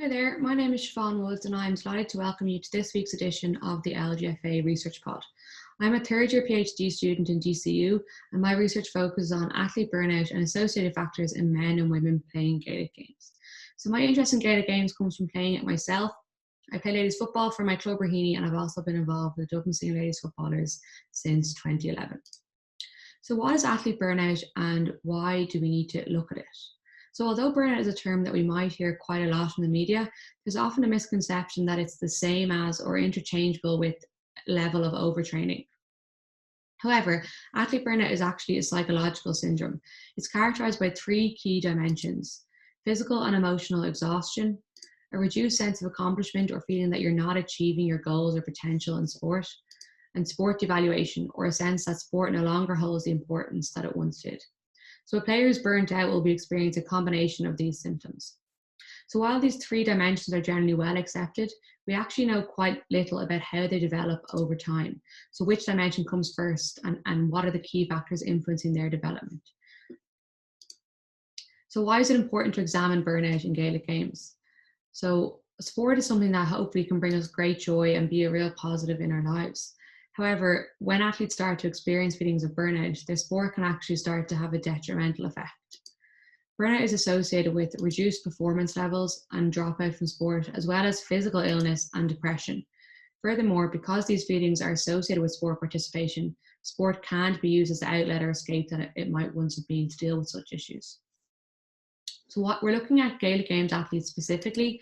Hi there, my name is Siobhan Woods and I'm delighted to welcome you to this week's edition of the LGFA Research Pod. I'm a third year PhD student in GCU and my research focuses on athlete burnout and associated factors in men and women playing Gaelic games. So my interest in Gaelic games comes from playing it myself. I play ladies football for my club Raheny and I've also been involved with the Dublin Senior Ladies Footballers since 2011. So what is athlete burnout and why do we need to look at it? So although burnout is a term that we might hear quite a lot in the media, there's often a misconception that it's the same as or interchangeable with level of overtraining. However, athlete burnout is actually a psychological syndrome. It's characterized by three key dimensions: physical and emotional exhaustion, a reduced sense of accomplishment or feeling that you're not achieving your goals or potential in sport, and sport devaluation, or a sense that sport no longer holds the importance that it once did. So a player who's burnt out will be experiencing a combination of these symptoms. So while these three dimensions are generally well accepted, we actually know quite little about how they develop over time. So which dimension comes first and what are the key factors influencing their development? So why is it important to examine burnout in Gaelic games? So sport is something that hopefully can bring us great joy and be a real positive in our lives. However, when athletes start to experience feelings of burnout, their sport can actually start to have a detrimental effect. Burnout is associated with reduced performance levels and dropout from sport, as well as physical illness and depression. Furthermore, because these feelings are associated with sport participation, sport can't be used as the outlet or escape that it might once have been to deal with such issues. So what we're looking at Gaelic Games athletes specifically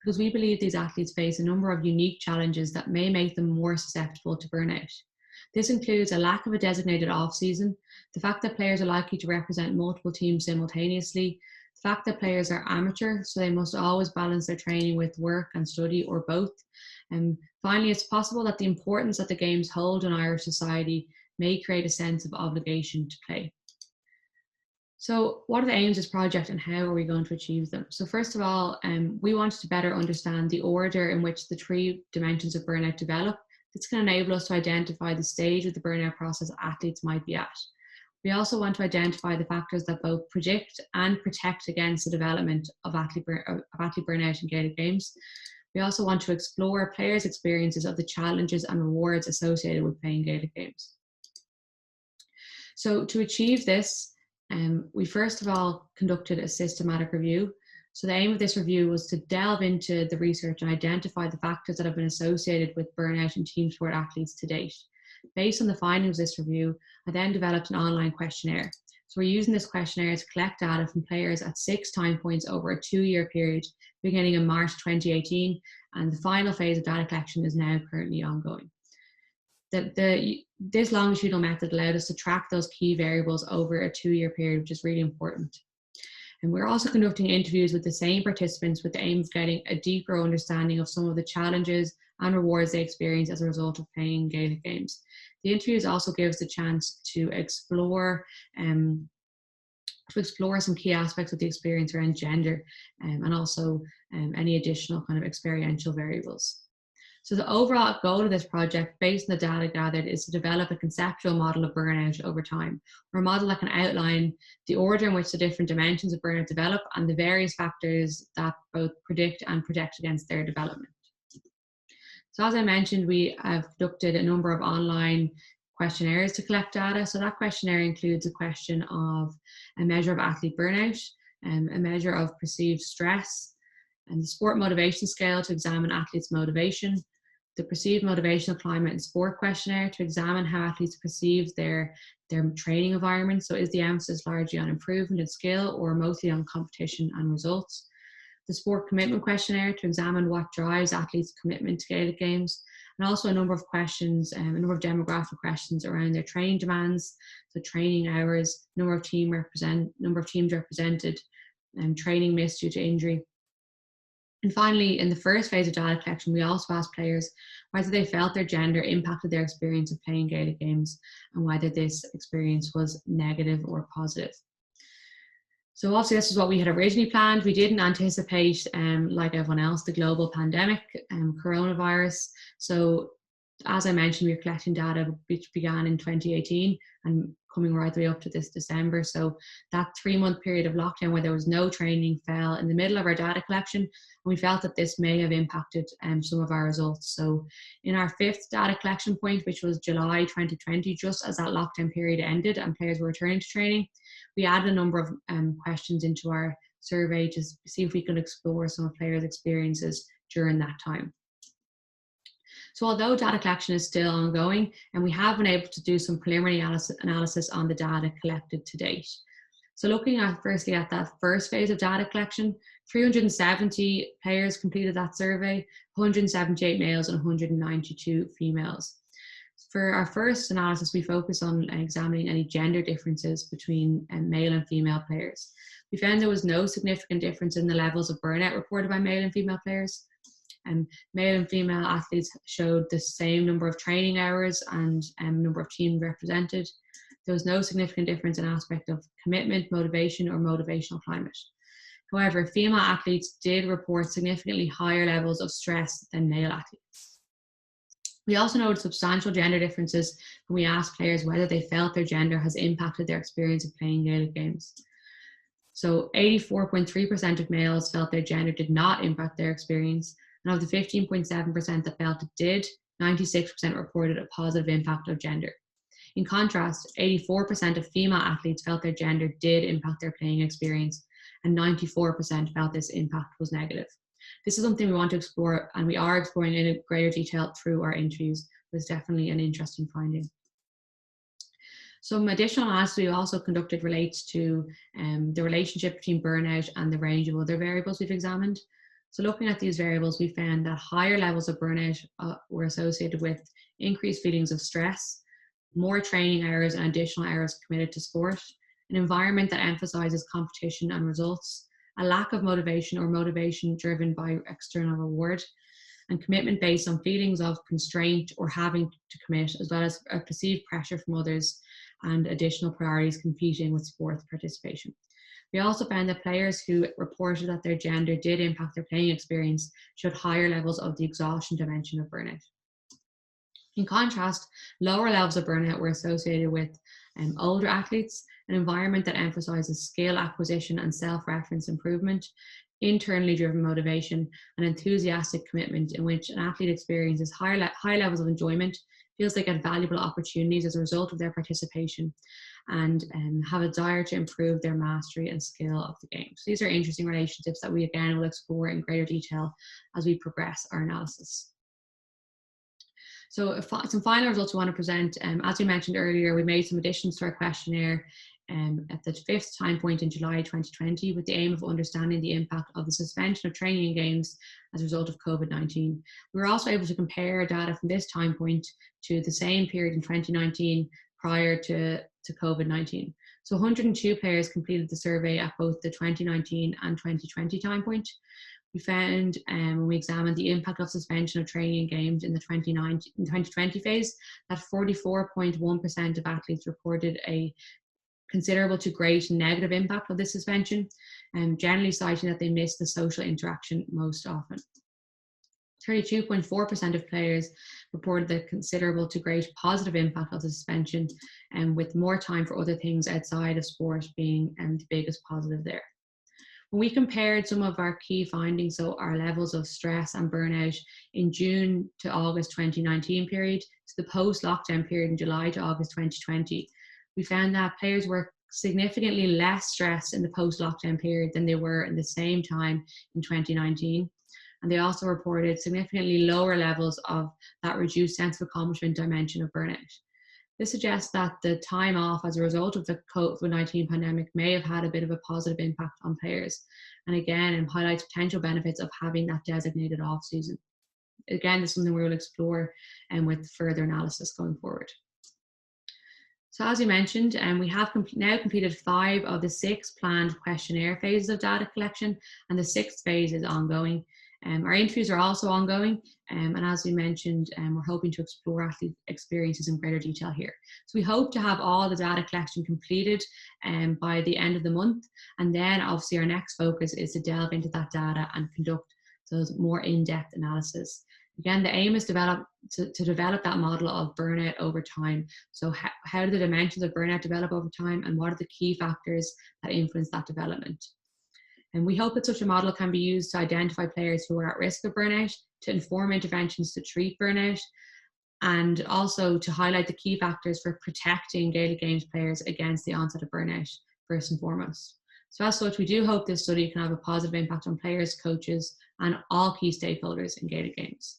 because we believe these athletes face a number of unique challenges that may make them more susceptible to burnout. This includes a lack of a designated off-season, the fact that players are likely to represent multiple teams simultaneously, the fact that players are amateur, so they must always balance their training with work and study or both. And finally, it's possible that the importance that the games hold in Irish society may create a sense of obligation to play. So what are the aims of this project and how are we going to achieve them? So first of all, we wanted to better understand the order in which the three dimensions of burnout develop. This can enable us to identify the stage of the burnout process athletes might be at. We also want to identify the factors that both predict and protect against the development of athlete burnout in Gaelic games. We also want to explore players' experiences of the challenges and rewards associated with playing Gaelic games. So to achieve this, we first of all conducted a systematic review. So the aim of this review was to delve into the research and identify the factors that have been associated with burnout in team sport athletes to date. Based on the findings of this review, I then developed an online questionnaire. So we're using this questionnaire to collect data from players at 6 time points over a 2-year period, beginning in March 2018, and the final phase of data collection is now currently ongoing. This longitudinal method allowed us to track those key variables over a 2-year period, which is really important. And we're also conducting interviews with the same participants with the aim of getting a deeper understanding of some of the challenges and rewards they experience as a result of playing Gaelic games. The interviews also give us the chance to explore some key aspects of the experience around gender and also any additional kind of experiential variables. So the overall goal of this project, based on the data gathered, is to develop a conceptual model of burnout over time, or a model that can outline the order in which the different dimensions of burnout develop and the various factors that both predict and protect against their development. So as I mentioned, we have conducted a number of online questionnaires to collect data. So that questionnaire includes a question of a measure of athlete burnout, a measure of perceived stress, and the sport motivation scale to examine athletes' motivation, the perceived motivational climate and sport questionnaire to examine how athletes perceive their training environment. So is the emphasis largely on improvement and skill or mostly on competition and results? The sport commitment questionnaire to examine what drives athletes' commitment to Gaelic games, and also a number of questions, a number of demographic questions around their training demands, so training hours, number of teams represented, and training missed due to injury. And finally, in the first phase of data collection, we also asked players whether they felt their gender impacted their experience of playing Gaelic games and whether this experience was negative or positive. So obviously this is what we had originally planned. We didn't anticipate, like everyone else, the global pandemic, coronavirus. So As I mentioned, we were collecting data which began in 2018 and coming right the way up to this December. So that 3-month period of lockdown where there was no training fell in the middle of our data collection, and we felt that this may have impacted some of our results. So in our 5th data collection point, which was July 2020, just as that lockdown period ended and players were returning to training, we added a number of questions into our survey to see if we could explore some of players' experiences during that time. So although data collection is still ongoing, and we have been able to do some preliminary analysis on the data collected to date. So looking at firstly at that first phase of data collection, 370 players completed that survey, 178 males and 192 females. For our first analysis, we focused on examining any gender differences between male and female players. We found there was no significant difference in the levels of burnout reported by male and female players. Male and female athletes showed the same number of training hours and number of teams represented. There was no significant difference in aspect of commitment, motivation, or motivational climate. However, female athletes did report significantly higher levels of stress than male athletes. We also noted substantial gender differences when we asked players whether they felt their gender has impacted their experience of playing Gaelic games. So 84.3% of males felt their gender did not impact their experience, and of the 15.7% that felt it did, 96% reported a positive impact of gender. In contrast, 84% of female athletes felt their gender did impact their playing experience, and 94% felt this impact was negative. This is something we want to explore, and we are exploring in greater detail through our interviews. It's definitely an interesting finding. Some additional analysis we also conducted relates to the relationship between burnout and the range of other variables we've examined. So looking at these variables, we found that higher levels of burnout were associated with increased feelings of stress, more training hours and additional hours committed to sport, an environment that emphasizes competition and results, a lack of motivation or motivation driven by external reward, and commitment based on feelings of constraint or having to commit, as well as a perceived pressure from others and additional priorities competing with sport participation. We also found that players who reported that their gender did impact their playing experience showed higher levels of the exhaustion dimension of burnout. In contrast, lower levels of burnout were associated with older athletes, an environment that emphasizes skill acquisition and self-reference improvement, internally driven motivation, and enthusiastic commitment in which an athlete experiences high levels of enjoyment, feels they get valuable opportunities as a result of their participation, and have a desire to improve their mastery and skill of the game. So these are interesting relationships that we again will explore in greater detail as we progress our analysis. So some final results we want to present. As we mentioned earlier, we made some additions to our questionnaire at the 5th time point in July 2020 with the aim of understanding the impact of the suspension of training and games as a result of COVID-19. We were also able to compare data from this time point to the same period in 2019 prior to COVID-19. So 102 players completed the survey at both the 2019 and 2020 time point. We found when we examined the impact of suspension of training and games in the 2020 phase that 44.1% of athletes reported a considerable to great negative impact of this suspension, generally citing that they missed the social interaction most often. 32.4% of players reported the considerable to great positive impact of the suspension, and with more time for other things outside of sport being the biggest positive there. When we compared some of our key findings, so our levels of stress and burnout in June to August 2019 period to the post-lockdown period in July to August 2020, we found that players were significantly less stressed in the post-lockdown period than they were in the same time in 2019. And they also reported significantly lower levels of that reduced sense of accomplishment dimension of burnout. This suggests that the time off as a result of the COVID-19 pandemic may have had a bit of a positive impact on players. And again, it highlights potential benefits of having that designated off season. Again, this is something we will explore with further analysis going forward. So as we mentioned, we have now completed 5 of the 6 planned questionnaire phases of data collection, and the 6th phase is ongoing. Our interviews are also ongoing, and as we mentioned, we're hoping to explore athlete experiences in greater detail here. So we hope to have all the data collection completed by the end of the month, and then obviously our next focus is to delve into that data and conduct those more in-depth analysis. Again, the aim is to develop that model of burnout over time. So how do the dimensions of burnout develop over time, and what are the key factors that influence that development? And we hope that such a model can be used to identify players who are at risk of burnout, to inform interventions to treat burnout, and also to highlight the key factors for protecting Gaelic Games players against the onset of burnout, first and foremost. So as such, we do hope this study can have a positive impact on players, coaches, and all key stakeholders in Gaelic Games.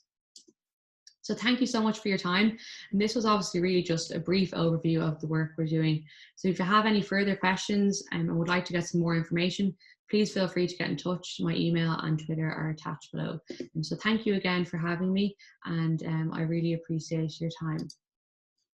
So thank you so much for your time. And this was obviously really just a brief overview of the work we're doing. So if you have any further questions and would like to get some more information, please feel free to get in touch. My email and Twitter are attached below. And so thank you again for having me, and I really appreciate your time.